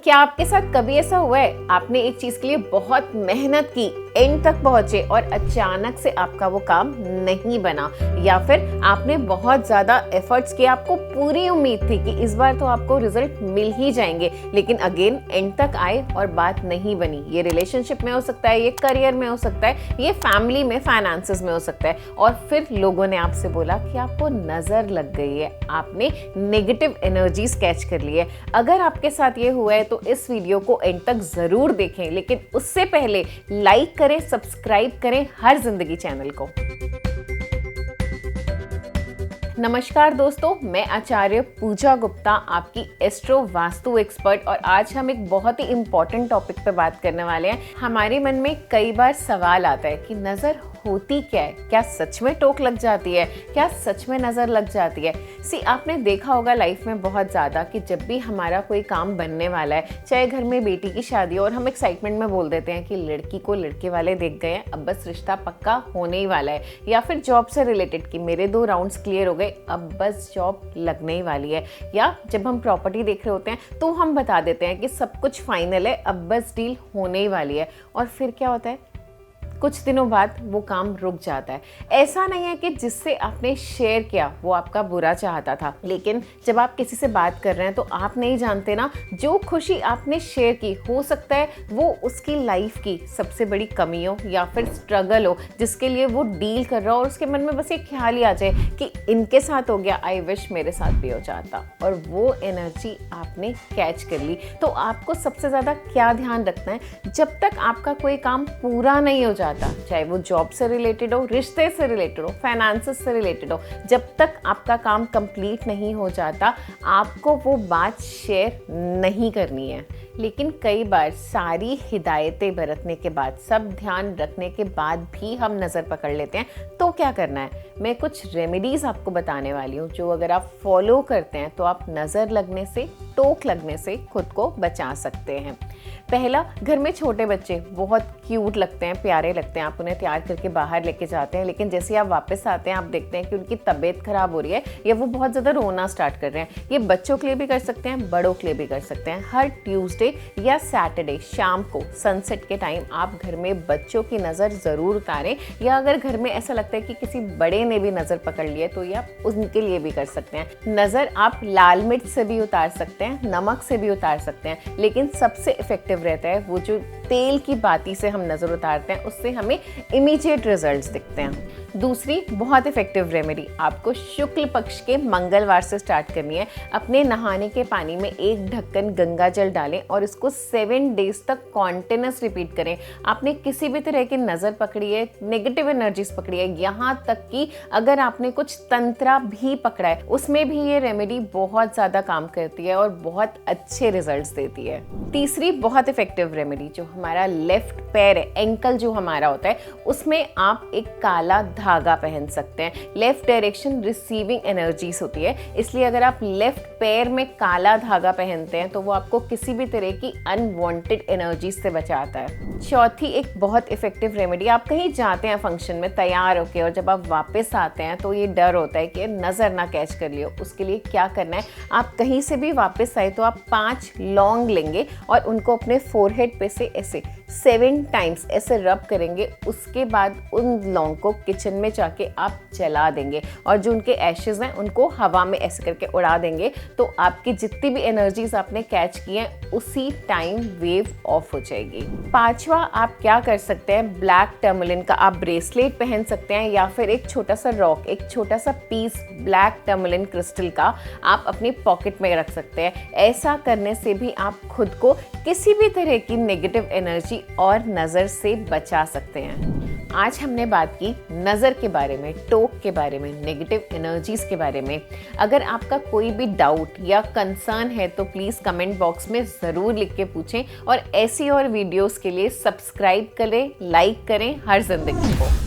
क्या आपके साथ कभी ऐसा हुआ है आपने एक चीज के लिए बहुत मेहनत की, एंड तक पहुंचे और अचानक से आपका वो काम नहीं बना, या फिर आपने बहुत ज्यादा एफर्ट्स किए, आपको पूरी उम्मीद थी कि इस बार तो आपको रिजल्ट मिल ही जाएंगे, लेकिन अगेन एंड तक आए और बात नहीं बनी। ये रिलेशनशिप में हो सकता है, ये करियर में हो सकता है, ये फैमिली में, फाइनेंसेस में हो सकता है, और फिर लोगों ने आपसे बोला कि आपको नजर लग गई है, आपने नेगेटिव एनर्जीज कैच कर ली है। अगर आपके साथ ये हुआ है तो इस वीडियो को एंड तक जरूर देखें, लेकिन उससे पहले लाइक करें, सब्सक्राइब करें हर जिंदगी चैनल को। नमस्कार दोस्तों, मैं आचार्य पूजा गुप्ता, आपकी एस्ट्रो वास्तु एक्सपर्ट, और आज हम एक बहुत ही इंपॉर्टेंट टॉपिक पे बात करने वाले हैं। हमारे मन में कई बार सवाल आता है कि नजर होती क्या है, क्या सच में टोक लग जाती है, क्या सच में नजर लग जाती है। आपने देखा होगा लाइफ में बहुत ज्यादा कि जब भी हमारा कोई काम बनने वाला है, चाहे घर में बेटी की शादी हो, और हम एक्साइटमेंट में बोल देते हैं कि लड़की को लड़के वाले देख गए हैं, अब बस रिश्ता पक्का होने ही वाला है, या फिर जॉब से रिलेटेड कि मेरे 2 राउंड्स क्लियर हो गए, अब बस जॉब लगने ही वाली है, या जब हम प्रॉपर्टी देख रहे होते हैं तो हम बता देते हैं कि सब कुछ फाइनल है, अब बस डील होने ही वाली है, और फिर क्या होता है, कुछ दिनों बाद वो काम रुक जाता है। ऐसा नहीं है कि जिससे आपने शेयर किया वो आपका बुरा चाहता था, लेकिन जब आप किसी से बात कर रहे हैं तो आप नहीं जानते ना, जो खुशी आपने शेयर की हो सकता है वो उसकी लाइफ की सबसे बड़ी कमी हो या फिर स्ट्रगल हो, जिसके लिए वो डील कर रहा हो, और उसके मन में बस एक ख्याल ही आ जाए कि इनके साथ हो गया, आई विश मेरे साथ भी हो जाता, और वो एनर्जी आपने कैच कर ली। तो आपको सबसे ज़्यादा क्या ध्यान रखना है, जब तक आपका कोई काम पूरा नहीं हो जाता, चाहे वो जॉब से रिलेटेड हो, रिश्ते से रिलेटेड हो, फाइनेंसेस से रिलेटेड हो, जब तक आपका काम कंप्लीट नहीं हो जाता, आपको वो बात शेयर नहीं करनी है। लेकिन कई बार सारी हिदायतें बरतने के बाद, सब ध्यान रखने के बाद भी हम नज़र पकड़ लेते हैं, तो क्या करना है, मैं कुछ रेमेडीज़ आपको बताने वाली हूँ, जो अगर आप फॉलो करते हैं तो आप नज़र लगने से, टोक लगने से खुद को बचा सकते हैं। पहला, घर में छोटे बच्चे बहुत क्यूट लगते हैं, प्यारे लगते हैं, आप उन्हें तैयार करके बाहर लेके जाते हैं, लेकिन जैसे आप वापस आते हैं आप देखते हैं कि उनकी तबीयत खराब हो रही है, या वो बहुत ज़्यादा रोना स्टार्ट कर रहे हैं। ये बच्चों के लिए भी कर सकते हैं, बड़ों के लिए भी कर सकते हैं। हर ट्यूसडे या सैटरडे शाम को सनसेट के टाइम आप घर में बच्चों की नज़र ज़रूर उतारें, या अगर घर में ऐसा लगता है कि किसी बड़े ने भी नज़र पकड़ ली है तो ये आप उनके लिए भी कर सकते हैं। नज़र आप लाल मिर्च से भी उतार सकते हैं, नमक से भी उतार सकते हैं, लेकिन सबसे इफेक्टिव रहता है वो जो तेल की बाती से हम नज़र उतारते हैं, उससे हमें इमीडिएट रिजल्ट्स दिखते हैं। दूसरी बहुत इफेक्टिव रेमेडी आपको शुक्ल पक्ष के मंगलवार से स्टार्ट करनी है। अपने नहाने के पानी में 1 ढक्कन गंगा जल डालें और इसको 7 डेज तक कॉन्टिन्यूस रिपीट करें। आपने किसी भी तरह की नज़र पकड़ी है, नेगेटिव एनर्जीज पकड़ी है, यहाँ तक कि अगर आपने कुछ तंत्रा भी पकड़ा है, उसमें भी ये रेमेडी बहुत ज़्यादा काम करती है और बहुत अच्छे रिजल्ट्स देती है। तीसरी बहुत इफेक्टिव रेमेडी, जो हमारा लेफ्ट पैर है, एंकल जो हमारा होता है, उसमें आप एक काला धागा पहन सकते हैं। लेफ्ट डायरेक्शन रिसीविंग एनर्जीज होती है, इसलिए अगर आप लेफ्ट पैर में काला धागा पहनते हैं तो वो आपको किसी भी तरह की अनवांटेड एनर्जीज से बचाता है। चौथी एक बहुत इफेक्टिव रेमेडी, आप कहीं जाते हैं फंक्शन में तैयार होके, और जब आप वापस आते हैं तो ये डर होता है कि नज़र ना कैच कर लियो। उसके लिए क्या करना है, आप कहीं से भी वापस आए तो आप 5 लौंग लेंगे और उनको अपने फोरहेड पे से ऐसे 7 टाइम्स ऐसे रब करेंगे। उसके बाद उन लौंग को किचन में जाके आप जला देंगे, और जो उनके एशेज हैं उनको हवा में ऐसे करके उड़ा देंगे, तो आपकी जितनी भी एनर्जीज आपने कैच की हैं उसी टाइम वेव ऑफ हो जाएगी। पांचवा, आप क्या कर सकते हैं, ब्लैक टर्मलिन का आप ब्रेसलेट पहन सकते हैं, या फिर एक छोटा सा रॉक, एक छोटा सा पीस ब्लैक टर्मलिन क्रिस्टल का आप अपनी पॉकेट में रख सकते हैं। ऐसा करने से भी आप खुद को किसी भी तरह की नेगेटिव एनर्जी और नज़र से बचा सकते हैं। आज हमने बात की नज़र के बारे में, टोक के बारे में, नेगेटिव एनर्जीज के बारे में। अगर आपका कोई भी डाउट या कंसर्न है तो प्लीज़ कमेंट बॉक्स में ज़रूर लिख के पूछें, और ऐसी और वीडियोस के लिए सब्सक्राइब करें, लाइक करें हर जिंदगी को।